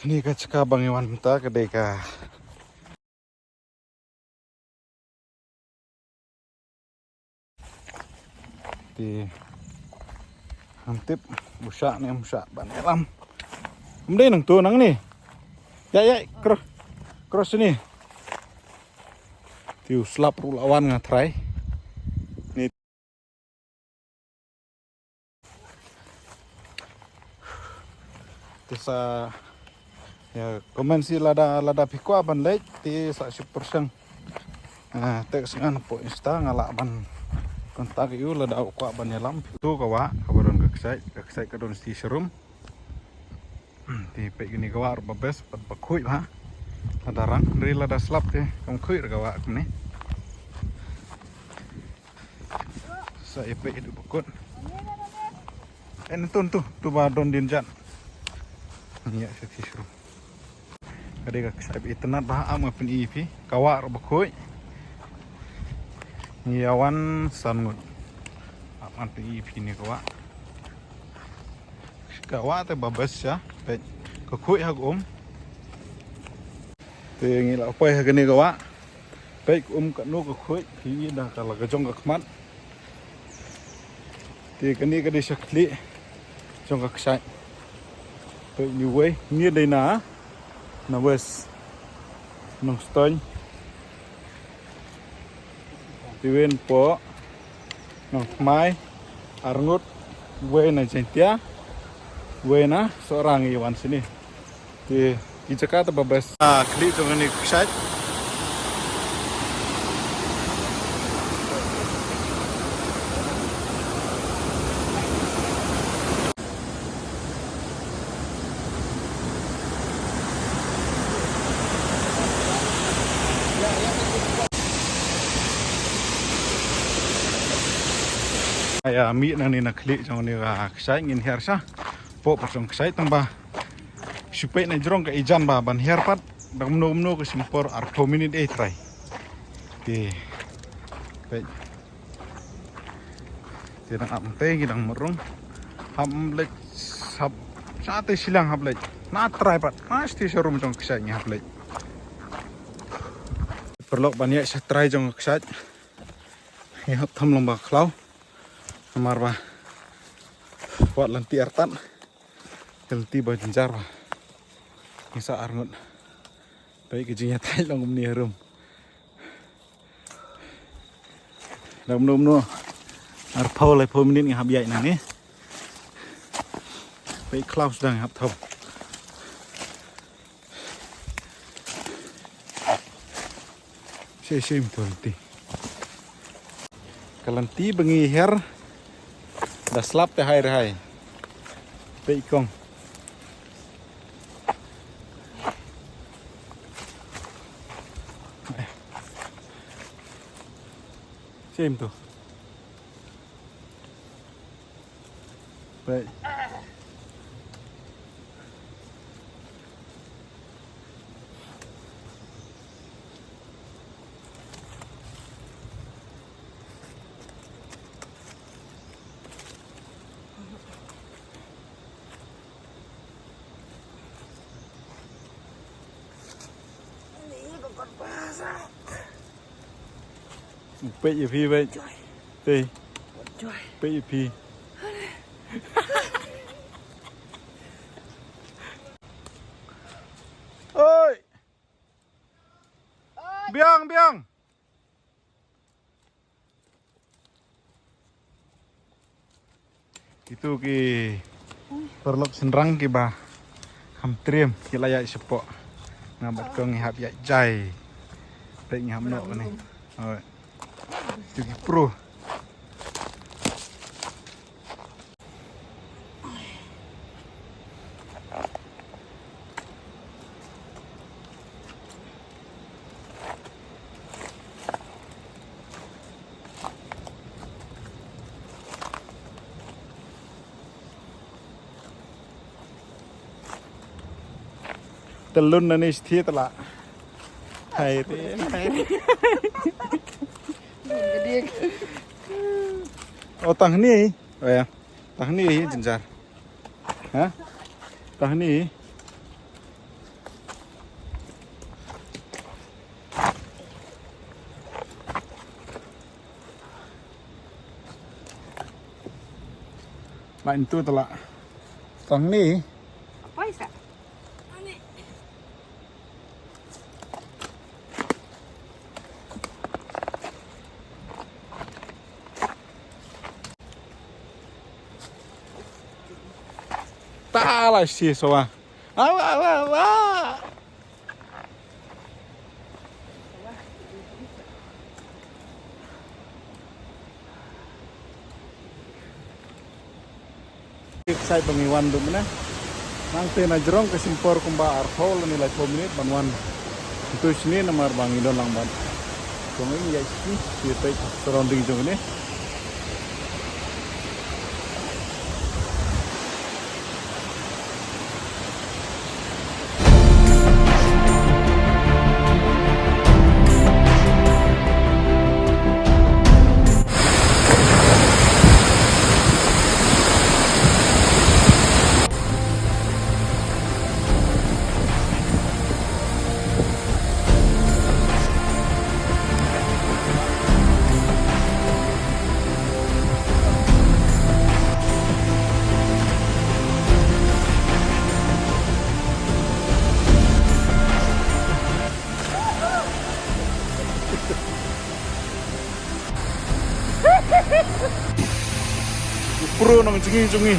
Ni ka caka Bang Iwan minta kedai ka. Di hantip busak ni busak ban elam. Mending nang tu nang ni. Ya cross ni. Tiu slap lawan ngatrai. Ni tisa ya komen si lada pikwa ban lek ti sa 10%. Tek sengan po insta ngalak ban kontak yu lada kwa ban elam tu kawa kabaron keksai kadon si serum. Ti pe gini kawa babes pat bakui ha. Ada rang dari lada slap te kong kui kawa ni. Sa ipe itu bakut. Tu ba don dinjan. Ya si serum. Kadai keksai itenat bah am pun ipi kawa bakui. Ngiawan sangut aman pi ni kawa te babas ya pe kokui hag te ngila pai hag ni kawa pe ka no kokui hi dah kala gajong kakmat te kani ka sakli jong kaksai pe ni we ni dai na wes nong stone tiwen po nong mai arngut we na jentia we na seorang iwan sini di Jakarta babas kli jong ni ksat ya mi na ni nakli jong ni ksai ngin hersa po pasong ksai tambah supaya na jrong ka ijan ba ban herpat dak mno ke simpor ar 2 minute try di pe tidang ampe gidang merung hamlek sab sate silang hablek na try pat pasti serum jong ksai ni hablek perlok banyak sa try jong ksai ya tham lomba klau amar ba wat lanti artan lanti ba jenjar ba isa arngut baik kejinya tai long ni rum no ar pau lai pau minit ngap yai nang ni baik klaus dang hap thau sim tu kalanti bengi her dah slap te hai baik kong sim tu baik PEP vậy tê PEP ơi biang itu ki perlok senrang ki ba ham trim ki layak sepok ngabat ko ngihap ya jai pe ngihap no ni oi itu ki pro telun na ni sthi tala hai te oh tang ni oh ya tang ni jenjar ha tang ni Lain tu telah. Tang ni. Apa isa? Talah sih soa. Awa. Saya pengiwan tu mana? Nang tena jerong ke simpor kumba arhol nilai 2 menit banwan. Itu sini nomor bangidon lang ban. Kung ini ya sini siapa surrounding jong ini. Pro nang jungi.